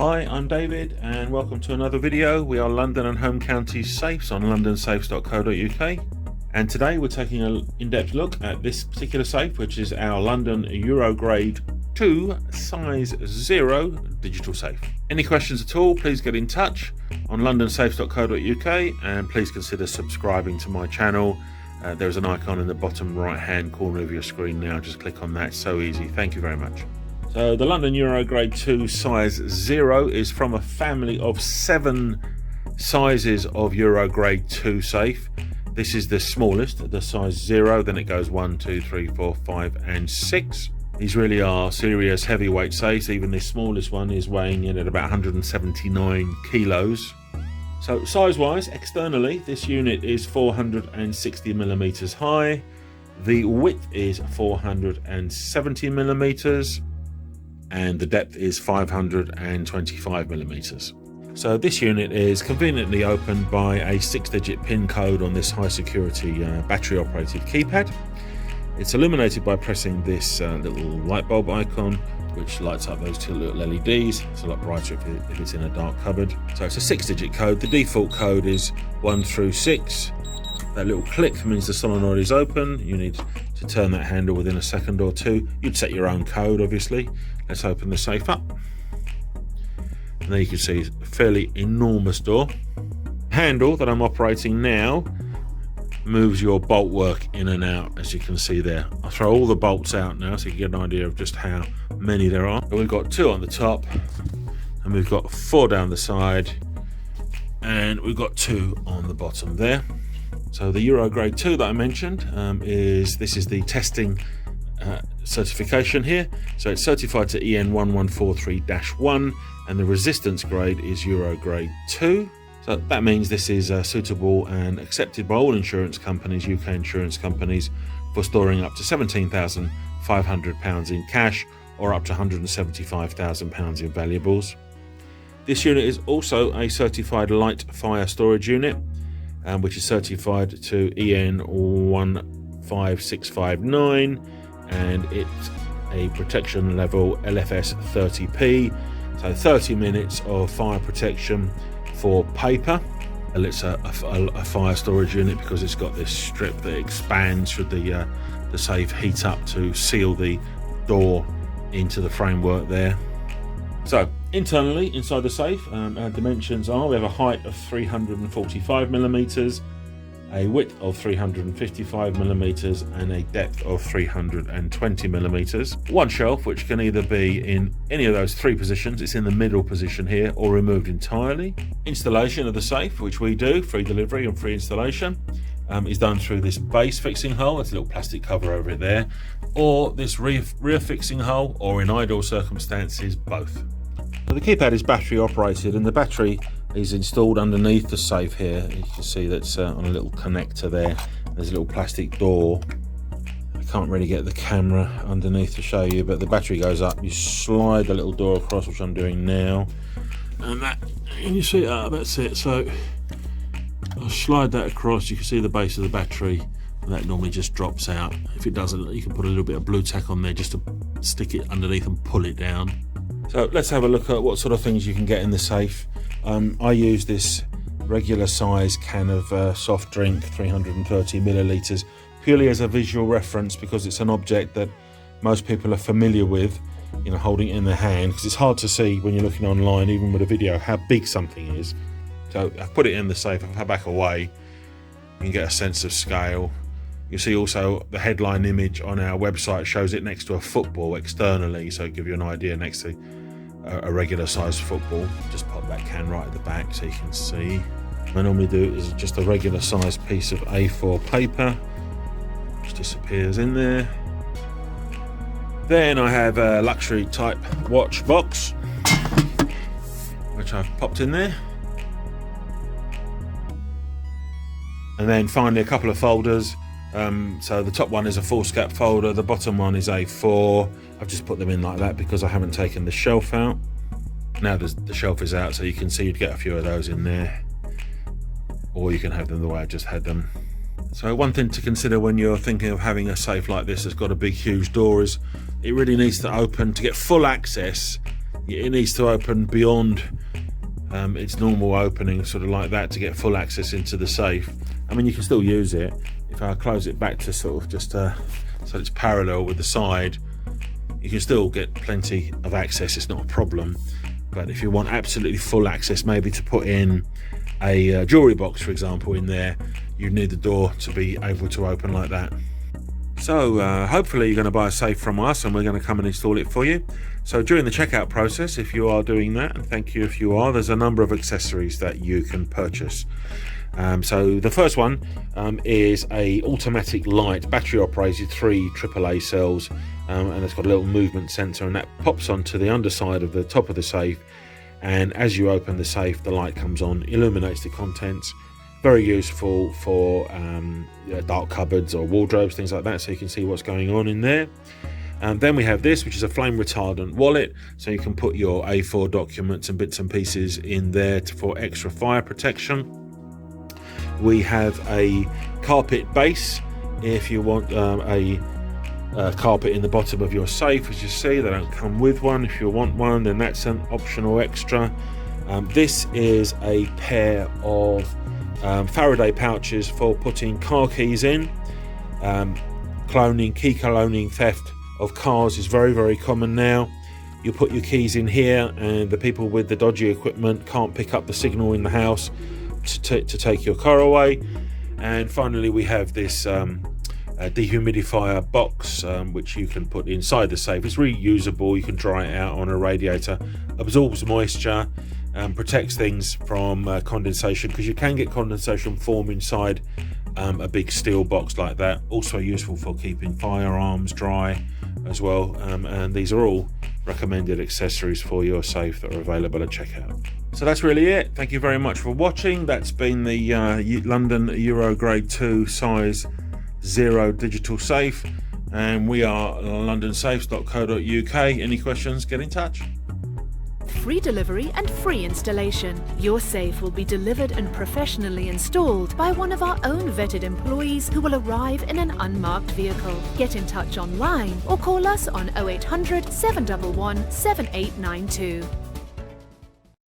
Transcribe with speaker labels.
Speaker 1: Hi, I'm David and welcome to another video. We are London and Home Counties safes on londonsafes.co.uk, and today we're taking an in-depth look at this particular safe, which is our London Eurograde 2 size 0 digital safe. Any questions at all, please get in touch on londonsafes.co.uk and please consider subscribing to my channel. There's an icon in the bottom right hand corner of your screen now. Just click on that, it's so easy. Thank you very much. So the London Eurograde 2 size 0 is from a family of 7 sizes of Eurograde 2 safe. This is the smallest, the size 0, then it goes 1, 2, 3, 4, 5 and 6. These really are serious heavyweight safes. Even this smallest one is weighing in at about 179 kilos. So size wise, externally, this unit is 460 millimeters high. The width is 470 millimeters. And the depth is 525 millimeters. So this unit is conveniently opened by a 6-digit PIN code on this high security battery operated keypad. It's illuminated by pressing this little light bulb icon, which lights up those two little LEDs. It's a lot brighter if it's in a dark cupboard. So it's a 6-digit code. The default code is 1 through 6. That little click means the solenoid is open. You need to turn that handle within a second or two. You'd set your own code, obviously. Let's open the safe up. And there you can see a fairly enormous door. The handle that I'm operating now moves your bolt work in and out, as you can see there. I'll throw all the bolts out now so you can get an idea of just how many there are. We've got 2 on the top, and we've got 4 down the side, and we've got 2 on the bottom there. So the Eurograde 2 that I mentioned is the testing certification here. So it's certified to EN1143-1 and the resistance grade is Eurograde 2. So that means this is suitable and accepted by all insurance companies, UK insurance companies, for storing up to £17,500 in cash or up to £175,000 in valuables. This unit is also a certified light fire storage unit, which is certified to EN15659, and it's a protection level LFS 30p, so 30 minutes of fire protection for paper. And it's a fire storage unit because it's got this strip that expands should the safe heat up to seal the door into the framework there. So internally inside the safe, our dimensions are: we have a height of 345 millimeters, a width of 355 millimeters, and a depth of 320 millimeters. One shelf, which can either be in any of those 3 positions, it's in the middle position here, or removed entirely. Installation of the safe, which we do, free delivery and free installation, is done through this base fixing hole. It's a little plastic cover over it there, or this rear fixing hole, or in ideal circumstances, both. So the keypad is battery operated, and the battery is installed underneath the safe here. You can see that's on a little connector there. There's a little plastic door. I can't really get the camera underneath to show you, but the battery goes up. You slide the little door across, which I'm doing now, and you see that's it. So I'll slide that across. You can see the base of the battery, and that normally just drops out. If it doesn't, you can put a little bit of blue tack on there just to stick it underneath and pull it down. So let's have a look at what sort of things you can get in the safe. I use this regular size can of soft drink, 330 millilitres, purely as a visual reference, because it's an object that most people are familiar with, you know, holding it in their hand, because it's hard to see when you're looking online, even with a video, how big something is. So I've put it in the safe, I've back away, you can get a sense of scale. You see also the headline image on our website shows it next to a football externally, so give you an idea next to a regular size football. Just pop that can right at the back so you can see. What I normally do is just a regular size piece of A4 paper, which disappears in there. Then I have a luxury type watch box, which I've popped in there. And then finally a couple of folders. So the top one is a foolscap folder, the bottom one is A4. I've just put them in like that because I haven't taken the shelf out. Now the shelf is out, so you can see you'd get a few of those in there, or you can have them the way I just had them. So one thing to consider when you're thinking of having a safe like this that's got a big huge door is it really needs to open. To get full access, it needs to open beyond its normal opening, sort of like that, to get full access into the safe. I mean, you can still use it. If I close it back to sort of just so it's parallel with the side, you can still get plenty of access. It's not a problem. But if you want absolutely full access, maybe to put in a jewelry box, for example, in there, you need the door to be able to open like that. So hopefully you're going to buy a safe from us, and we're going to come and install it for you. So during the checkout process, if you are doing that, and thank you if you are, there's a number of accessories that you can purchase. So the first one is a automatic light, battery operated, 3 AAA cells, and it's got a little movement sensor, and that pops onto the underside of the top of the safe, and as you open the safe, the light comes on, illuminates the contents. Very useful for dark cupboards or wardrobes, things like that, so you can see what's going on in there. And then we have this, which is a flame retardant wallet, so you can put your A4 documents and bits and pieces in there for extra fire protection. We have a carpet base if you want a carpet in the bottom of your safe. As you see, they don't come with one. If you want one, then that's an optional extra. This is a pair of Faraday pouches for putting car keys in. Key cloning theft of cars is very, very common now. You put your keys in here, and the people with the dodgy equipment can't pick up the signal in the house to take your car away. And finally, we have this dehumidifier box, which you can put inside the safe. It's reusable. You can dry it out on a radiator, absorbs moisture, protects things from condensation, because you can get condensation form inside a big steel box like that. Also useful for keeping firearms dry as well, and these are all recommended accessories for your safe that are available at checkout. So that's really it. Thank you very much for watching. That's been the London Eurograde 2 size 0 digital safe, and we are londonsafes.co.uk. Any questions, get in touch.
Speaker 2: Free delivery and free installation. Your safe will be delivered and professionally installed by one of our own vetted employees who will arrive in an unmarked vehicle. Get in touch online or call us on 0800 711 7892.